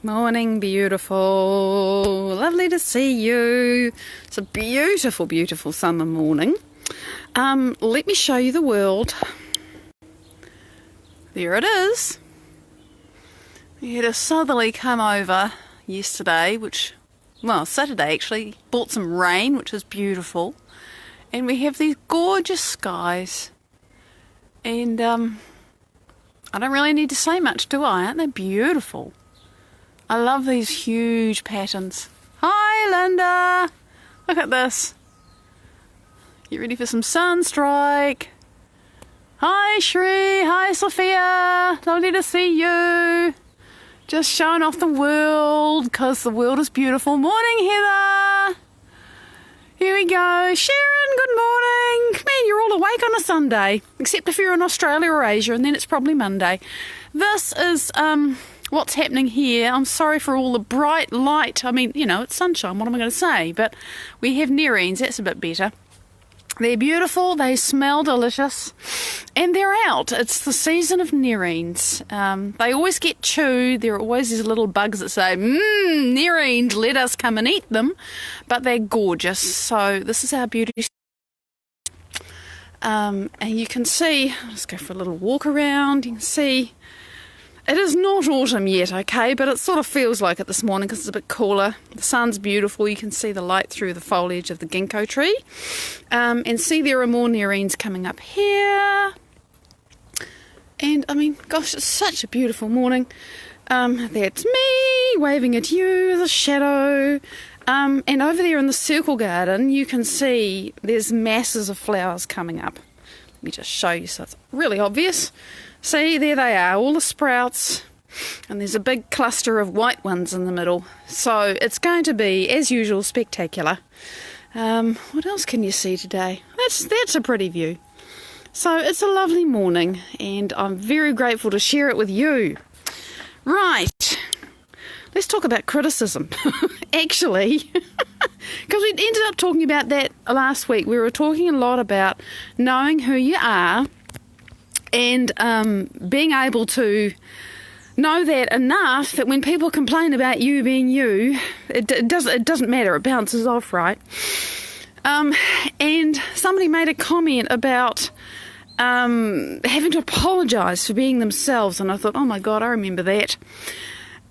Morning, beautiful. Lovely to see you. It's a beautiful, beautiful summer morning. Let me show you the world. There it is. We had a southerly come over yesterday, Saturday actually, brought some rain, which is beautiful. And we have these gorgeous skies. And I don't really need to say much, do I? Aren't they beautiful? I love these huge patterns. Hi, Linda. Look at this. Get ready for some sunstrike. Hi, Shri. Hi, Sophia. Lovely to see you. Just showing off the world because the world is beautiful. Morning, Heather. Here we go. Sharon, good morning. Man, you're all awake on a Sunday, except if you're in Australia or Asia, and then it's probably Monday. This is what's happening here. I'm sorry for all the bright light. I mean, it's sunshine. What am I going to say? But we have neurines. That's a bit better. They're beautiful. They smell delicious. And they're out. It's the season of neurines. They always get chewed. There are always these little bugs that say, neurines, let us come and eat them. But they're gorgeous. So this is our beauty. And you can see, let's go for a little walk around. You can see it is not autumn yet, okay, but it sort of feels like it this morning because it's a bit cooler. The sun's beautiful. You can see the light through the foliage of the ginkgo tree. And see there are more neurines coming up here. And, gosh, it's such a beautiful morning. That's me waving at you, the shadow. And over there in the circle garden, you can see there's masses of flowers coming up. Let me just show you so it's really obvious. See, there they are, all the sprouts, and there's a big cluster of white ones in the middle. So it's going to be, as usual, spectacular. What else can you see today? That's a pretty view. So it's a lovely morning, and I'm very grateful to share it with you. Right, let's talk about criticism, actually, because we ended up talking about that last week. We were talking a lot about knowing who you are, and being able to know that enough that when people complain about you being you, it doesn't matter. It bounces off, right? And somebody made a comment about having to apologise for being themselves, and I thought, oh my God, I remember that.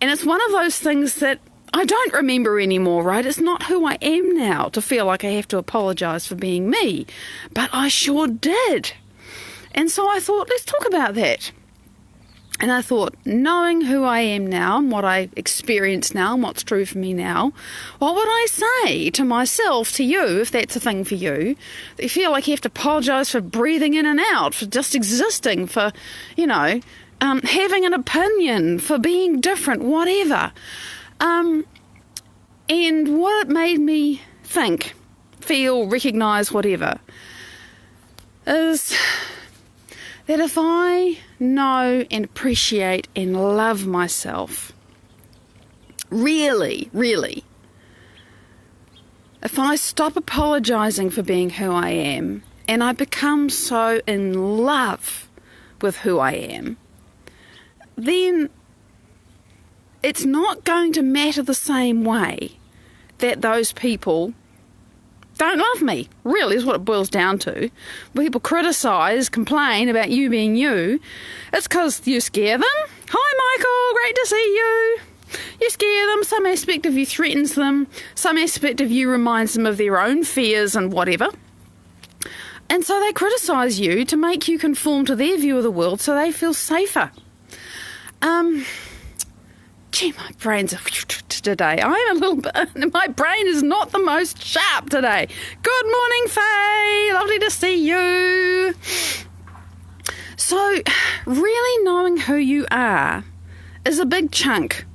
And it's one of those things that I don't remember anymore, right? It's not who I am now to feel like I have to apologise for being me, but I sure did. And so I thought, let's talk about that. And I thought, knowing who I am now and what I experience now and what's true for me now, what would I say to myself, to you, if that's a thing for you, that you feel like you have to apologise for breathing in and out, for just existing, for, having an opinion, for being different, whatever. And what it made me think, feel, recognise, whatever, is that if I know and appreciate and love myself, really, if I stop apologising for being who I am and I become so in love with who I am, then it's not going to matter the same way that those people don't love me, really, is what it boils down to. When people criticise, complain about you being you, it's because you scare them. Hi, Michael, great to see you. You scare them, some aspect of you threatens them, some aspect of you reminds them of their own fears and whatever. And so they criticise you to make you conform to their view of the world so they feel safer. My brain's today. I'm a little bit, my brain is not the most sharp today. Good morning, Faye. Lovely to see you. So, really knowing who you are is a big chunk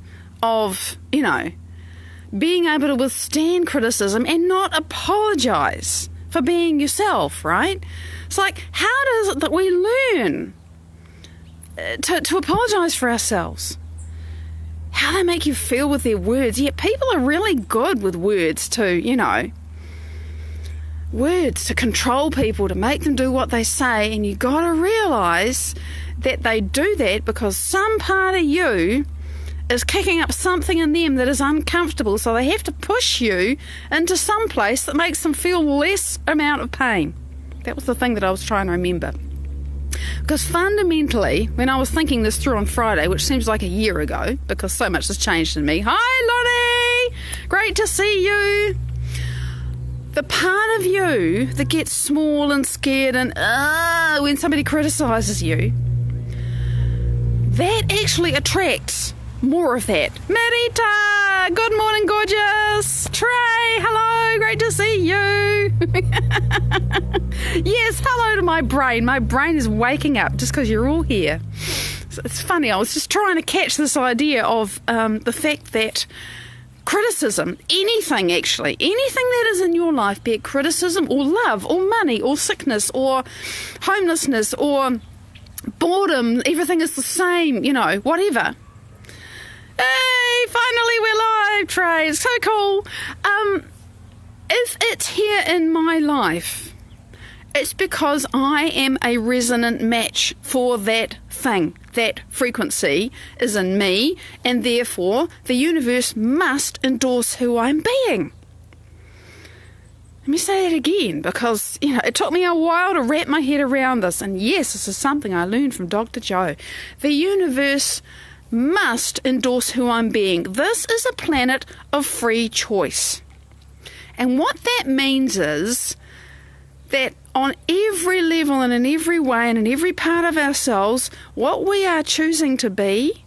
of, being able to withstand criticism and not apologise for being yourself, right? It's like, how does it that we learn to apologise for ourselves? How they make you feel with their words. Yet people are really good with words to, words to control people, to make them do what they say. And you got to realise that they do that because some part of you is kicking up something in them that is uncomfortable, so they have to push you into some place that makes them feel less amount of pain. That was the thing that I was trying to remember. Because fundamentally, when I was thinking this through on Friday, which seems like a year ago, because so much has changed in me. Hi, Lonnie! Great to see you! The part of you that gets small and scared and when somebody criticises you, that actually attracts more of that. Marita! Good morning, gorgeous! Trey! Hello! Great to see you! Yes, hello to my brain. My brain is waking up just because you're all here. So it's funny, I was just trying to catch this idea of the fact that criticism, anything that is in your life, be it criticism or love or money or sickness or homelessness or boredom, everything is the same, whatever. Hey, finally we're live, Trey. It's so cool. If it's here in my life, it's because I am a resonant match for that thing. That frequency is in me, and therefore the universe must endorse who I'm being. Let me say that again, because it took me a while to wrap my head around this, and yes, this is something I learned from Dr. Joe. The universe must endorse who I'm being. This is a planet of free choice. And what that means is that on every level and in every way and in every part of ourselves, what we are choosing to be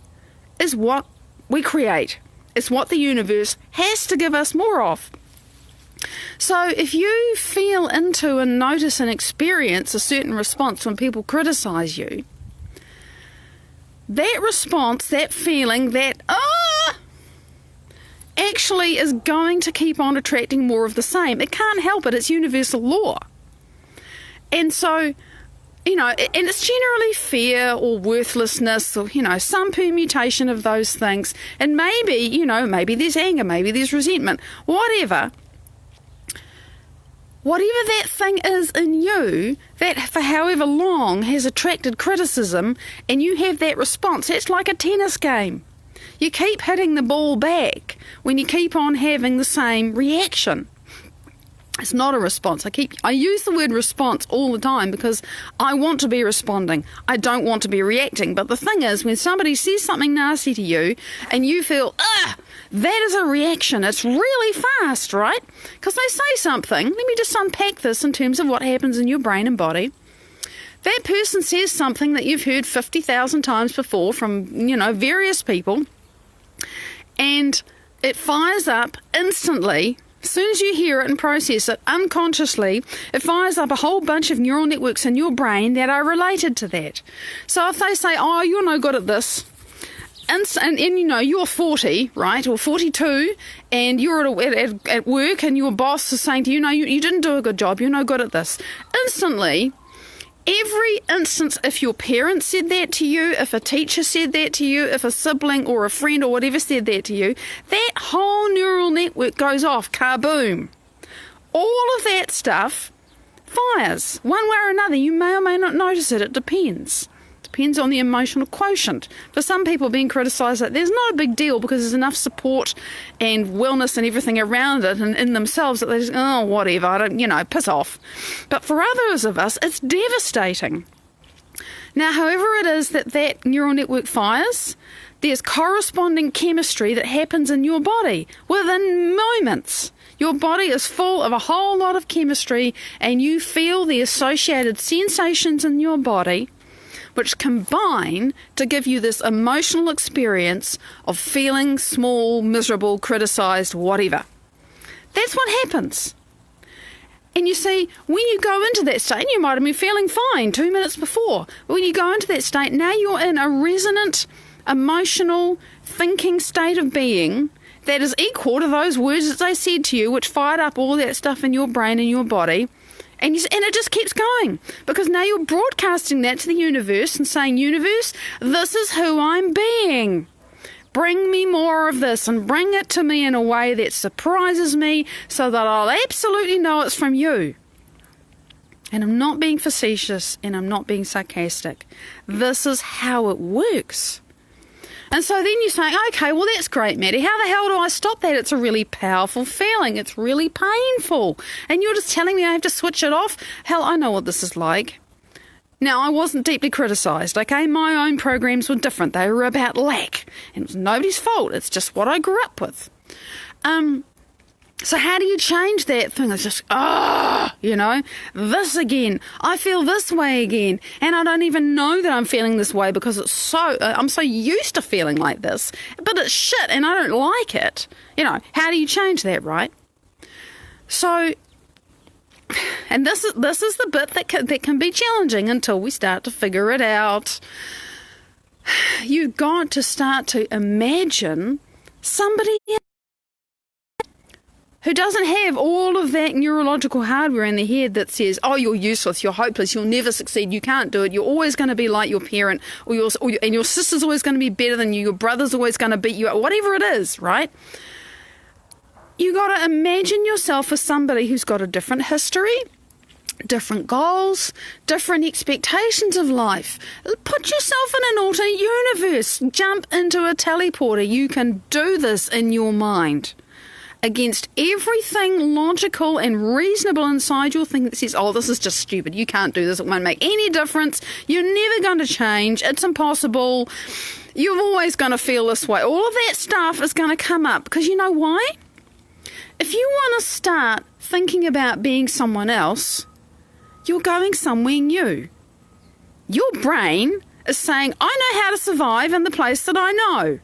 is what we create. It's what the universe has to give us more of. So if you feel into and notice and experience a certain response when people criticize you, that response, that feeling, that actually is going to keep on attracting more of the same. It can't help it. It's universal law. And so, and it's generally fear or worthlessness or, some permutation of those things. And maybe, maybe there's anger, maybe there's resentment, whatever. Whatever that thing is in you that for however long has attracted criticism and you have that response, it's like a tennis game. You keep hitting the ball back when you keep on having the same reaction. It's not a response. I use the word response all the time because I want to be responding. I don't want to be reacting. But the thing is, when somebody says something nasty to you and you feel, that is a reaction. It's really fast, right? Because they say something. Let me just unpack this in terms of what happens in your brain and body. That person says something that you've heard 50,000 times before from, various people, and it fires up instantly. As soon as you hear it and process it unconsciously, it fires up a whole bunch of neural networks in your brain that are related to that. So if they say, you're no good at this, and you're 40, right, or 42, and you're at work and your boss is saying to you, you didn't do a good job, you're no good at this. Instantly, every instance, if your parents said that to you, if a teacher said that to you, if a sibling or a friend or whatever said that to you, that whole neural network goes off, kaboom. All of that stuff fires, one way or another. You may or may not notice it, it depends. Depends on the emotional quotient. For some people, being criticised, there's not a big deal because there's enough support and wellness and everything around it and in themselves that they just, whatever, I don't, piss off. But for others of us, it's devastating. Now, however it is that neural network fires, there's corresponding chemistry that happens in your body within moments. Your body is full of a whole lot of chemistry and you feel the associated sensations in your body which combine to give you this emotional experience of feeling small, miserable, criticised, whatever. That's what happens. And you see, when you go into that state, you might have been feeling fine 2 minutes before. But when you go into that state, now you're in a resonant, emotional, thinking state of being that is equal to those words that they said to you, which fired up all that stuff in your brain and your body. And it just keeps going because now you're broadcasting that to the universe and saying, universe, this is who I'm being. Bring me more of this and bring it to me in a way that surprises me so that I'll absolutely know it's from you. And I'm not being facetious and I'm not being sarcastic. This is how it works. And so then you're saying, okay, well, that's great, Maddie. How the hell do I stop that? It's a really powerful feeling. It's really painful. And you're just telling me I have to switch it off? Hell, I know what this is like. Now, I wasn't deeply criticised, okay? My own programs were different. They were about lack. And it was nobody's fault. It's just what I grew up with. So how do you change that thing? It's just, this again. I feel this way again. And I don't even know that I'm feeling this way because I'm so used to feeling like this. But it's shit and I don't like it. How do you change that, right? So, and this is the bit that can be challenging until we start to figure it out. You've got to start to imagine somebody else who doesn't have all of that neurological hardware in their head that says, oh, you're useless, you're hopeless, you'll never succeed, you can't do it, you're always going to be like your parent, and your sister's always going to be better than you, your brother's always going to beat you, whatever it is, right? You got to imagine yourself as somebody who's got a different history, different goals, different expectations of life. Put yourself in an alternate universe. Jump into a teleporter. You can do this in your mind. Against everything logical and reasonable inside your thing that says, oh, this is just stupid, you can't do this, it won't make any difference, you're never going to change, it's impossible, you're always going to feel this way. All of that stuff is going to come up because you know why? If you want to start thinking about being someone else, you're going somewhere new. Your brain is saying, I know how to survive in the place that I know.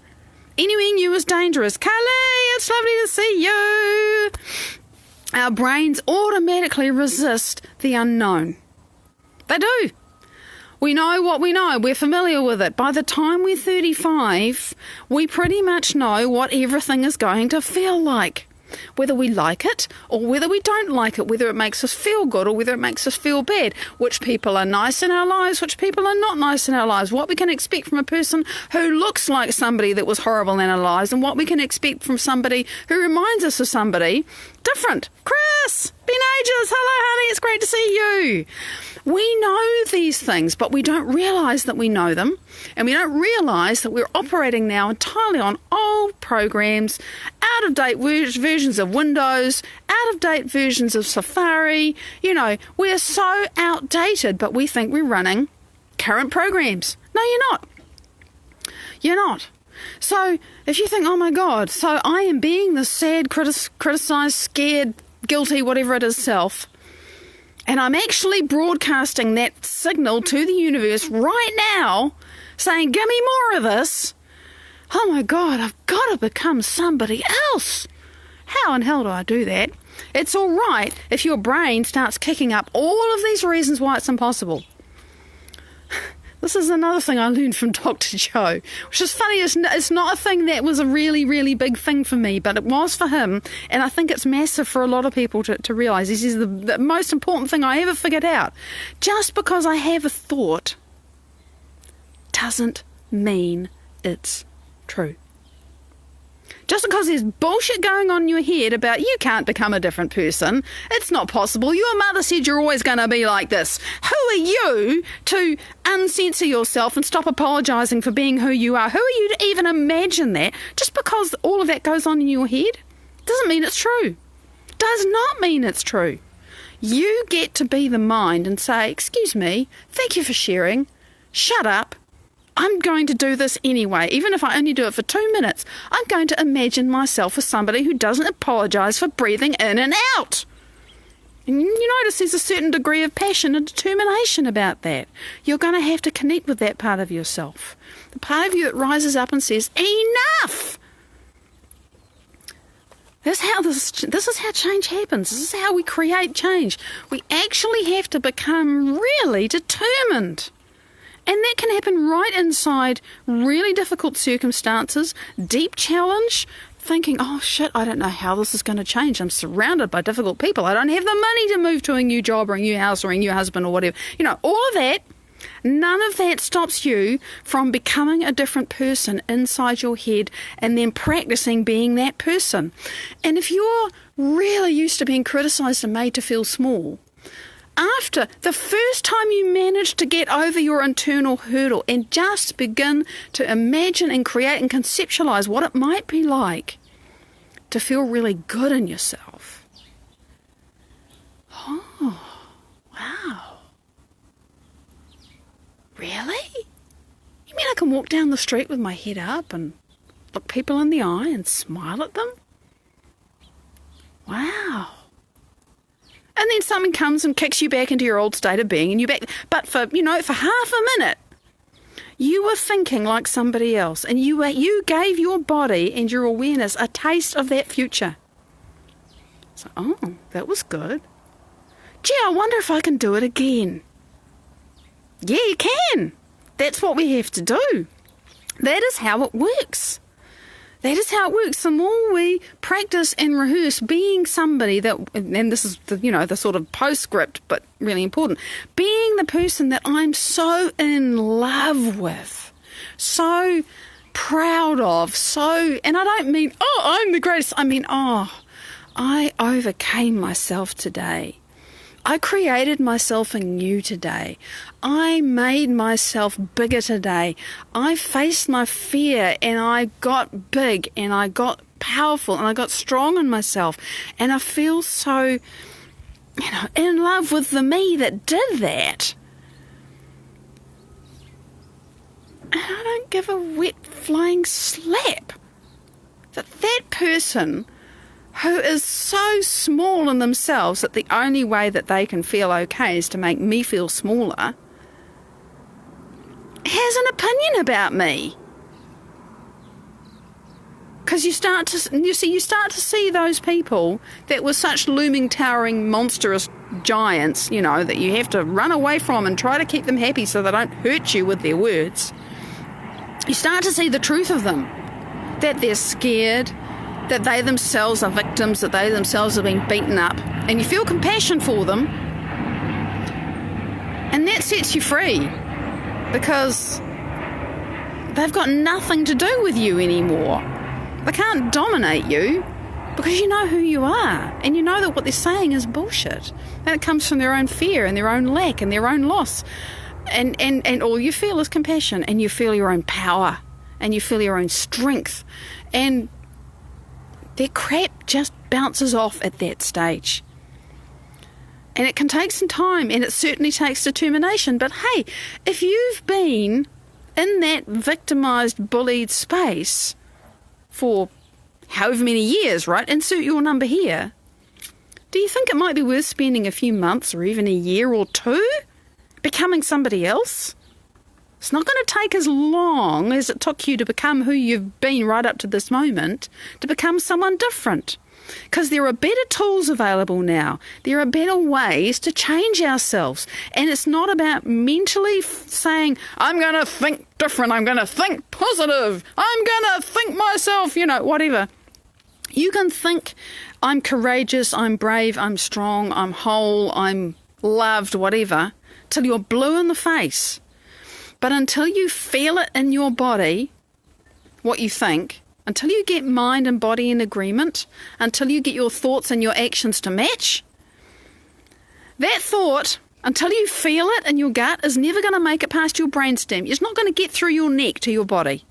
Anywhere new is dangerous. Kaylee, it's lovely to see you. Our brains automatically resist the unknown. They do. We know what we know. We're familiar with it. By the time we're 35, we pretty much know what everything is going to feel like. Whether we like it or whether we don't like it, whether it makes us feel good or whether it makes us feel bad, which people are nice in our lives, which people are not nice in our lives, what we can expect from a person who looks like somebody that was horrible in our lives and what we can expect from somebody who reminds us of somebody different. Chris, been ages. Hello, honey. It's great to see you. We know these things, but we don't realise that we know them, and we don't realise that we're operating now entirely on old programs, out-of-date versions of Windows, out-of-date versions of Safari. We're so outdated, but we think we're running current programs. No, you're not. You're not. So if you think, oh my God, so I am being the sad, criticised, scared, guilty, whatever it is self, and I'm actually broadcasting that signal to the universe right now, saying, give me more of this. Oh my God, I've got to become somebody else. How in hell do I do that? It's all right if your brain starts kicking up all of these reasons why it's impossible. This is another thing I learned from Dr. Joe, which is funny. It's not a thing that was a really, really big thing for me, but it was for him, and I think it's massive for a lot of people to realise. This is the most important thing I ever figured out. Just because I have a thought doesn't mean it's true. Just because there's bullshit going on in your head about you can't become a different person, it's not possible. Your mother said you're always going to be like this. Who are you to uncensor yourself and stop apologising for being who you are? Who are you to even imagine that? Just because all of that goes on in your head doesn't mean it's true. Does not mean it's true. You get to be the mind and say, excuse me, thank you for sharing, shut up. I'm going to do this anyway, even if I only do it for 2 minutes. I'm going to imagine myself as somebody who doesn't apologise for breathing in and out. And you notice there's a certain degree of passion and determination about that. You're going to have to connect with that part of yourself. The part of you that rises up and says, enough! This is how change happens. This is how we create change. We actually have to become really determined. And that can happen right inside really difficult circumstances, deep challenge, thinking, oh shit, I don't know how this is going to change. I'm surrounded by difficult people. I don't have the money to move to a new job or a new house or a new husband or whatever. All of that, none of that stops you from becoming a different person inside your head and then practicing being that person. And if you're really used to being criticised and made to feel small, after the first time you manage to get over your internal hurdle and just begin to imagine and create and conceptualize what it might be like to feel really good in yourself. Oh, wow. Really? You mean I can walk down the street with my head up and look people in the eye and smile at them? Wow. And then someone comes and kicks you back into your old state of being, and but for half a minute, you were thinking like somebody else, and you gave your body and your awareness a taste of that future. So, oh, that was good. Gee, I wonder if I can do it again. Yeah, you can. That's what we have to do. That is how it works. That is how it works. The more we practice and rehearse being somebody that, and this is the sort of postscript, but really important, being the person that I'm so in love with, so proud of, and I don't mean, oh, I'm the greatest. I mean, oh, I overcame myself today. I created myself anew today. I made myself bigger today. I faced my fear and I got big and I got powerful and I got strong in myself. And I feel so, in love with the me that did that. And I don't give a wet flying slap that person who is so small in themselves that the only way that they can feel okay is to make me feel smaller, has an opinion about me. Because you start to see those people that were such looming, towering, monstrous giants, that you have to run away from and try to keep them happy so they don't hurt you with their words. You start to see the truth of them, that they're scared, that they themselves are victims, that they themselves have been beaten up, and you feel compassion for them, and that sets you free, because they've got nothing to do with you anymore. They can't dominate you, because you know who you are, and you know that what they're saying is bullshit, and it comes from their own fear and their own lack and their own loss, and all you feel is compassion, and you feel your own power, and you feel your own strength, and their crap just bounces off at that stage. And it can take some time, and it certainly takes determination. But hey, if you've been in that victimised, bullied space for however many years, right? Insert your number here. Do you think it might be worth spending a few months or even a year or two becoming somebody else? It's not going to take as long as it took you to become who you've been right up to this moment, to become someone different. Because there are better tools available now. There are better ways to change ourselves. And it's not about mentally saying, I'm going to think different, I'm going to think positive, I'm going to think myself, whatever. You can think, I'm courageous, I'm brave, I'm strong, I'm whole, I'm loved, whatever, till you're blue in the face. But until you feel it in your body, what you think, until you get mind and body in agreement, until you get your thoughts and your actions to match, that thought, until you feel it in your gut, is never going to make it past your brainstem. It's not going to get through your neck to your body.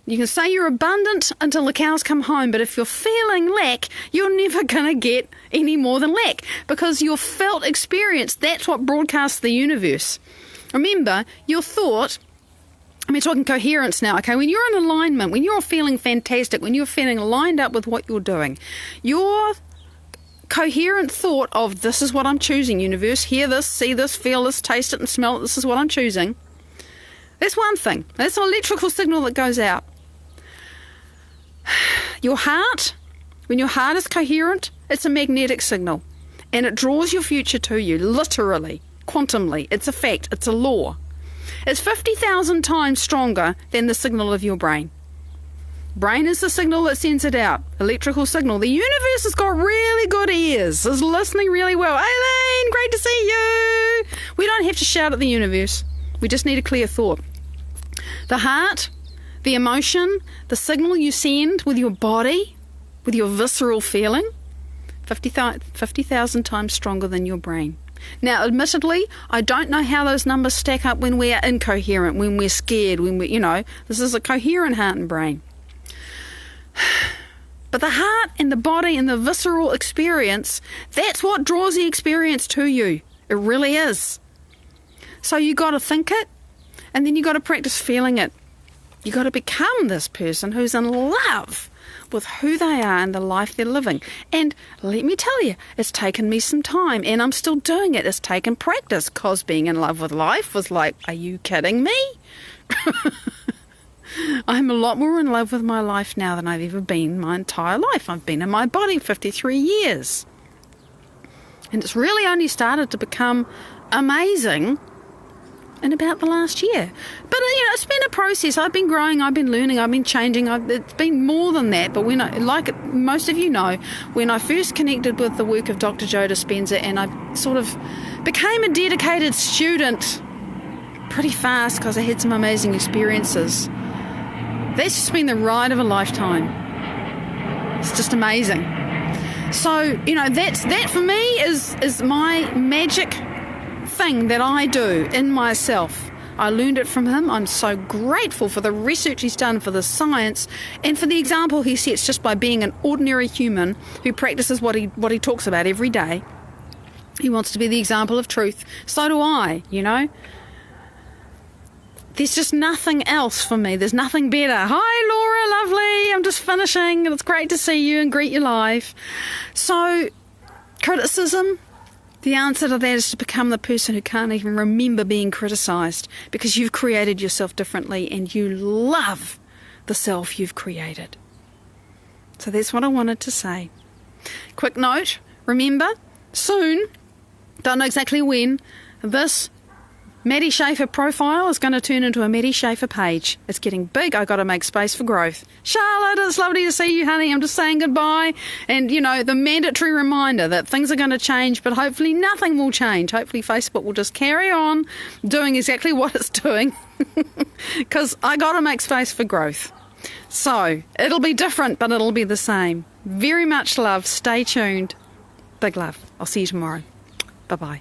You can say you're abundant until the cows come home, but if you're feeling lack, you're never going to get any more than lack, because your felt experience, that's what broadcasts the universe. Remember, your thought, we're talking coherence now, okay? When you're in alignment, when you're feeling fantastic, when you're feeling lined up with what you're doing, your coherent thought of, this is what I'm choosing, universe, hear this, see this, feel this, taste it and smell it, this is what I'm choosing. That's one thing. That's an electrical signal that goes out. Your heart, when your heart is coherent, it's a magnetic signal, and it draws your future to you, literally. Quantumly, it's a fact, it's a law. It's 50,000 times stronger than the signal of your brain. Brain is the signal that sends it out, electrical signal. The universe has got really good ears, is listening really well. Aileen, great to see you. We don't have to shout at the universe. We just need a clear thought. The heart, the emotion, the signal you send with your body, with your visceral feeling, 50,000 times stronger than your brain. Now, admittedly, I don't know how those numbers stack up when we are incoherent, when we're scared, when this is a coherent heart and brain. But the heart and the body and the visceral experience, that's what draws the experience to you. It really is. So you got to think it, and then you got to practice feeling it. You got to become this person who's in love with who they are and the life they're living. And let me tell you, it's taken me some time, and I'm still doing it. It's taken practice, because being in love with life was like, are you kidding me? I'm a lot more in love with my life now than I've ever been my entire life. I've been in my body 53 years. And it's really only started to become amazing in about the last year. But, it's been a process. I've been growing, I've been learning, I've been changing. It's been more than that. But like most of you know, when I first connected with the work of Dr. Joe Dispenza, and I sort of became a dedicated student pretty fast because I had some amazing experiences. That's just been the ride of a lifetime. It's just amazing. So, that for me is my magic thing that I do in myself. I learned it from him. I'm so grateful for the research he's done, for the science, and for the example he sets just by being an ordinary human who practices what he talks about every day. He wants to be the example of truth. So do I, There's just nothing else for me. There's nothing better. Hi, Laura, lovely. I'm just finishing. It's great to see you and greet you live. So, criticism, the answer to that is to become the person who can't even remember being criticised, because you've created yourself differently and you love the self you've created. So that's what I wanted to say. Quick note, remember, soon, don't know exactly when, this Maddie Schaefer profile is going to turn into a Maddie Schaefer page. It's getting big. I've got to make space for growth. Charlotte, it's lovely to see you, honey. I'm just saying goodbye. And, the mandatory reminder that things are going to change, but hopefully nothing will change. Hopefully Facebook will just carry on doing exactly what it's doing, because I got to make space for growth. So it'll be different, but it'll be the same. Very much love. Stay tuned. Big love. I'll see you tomorrow. Bye-bye.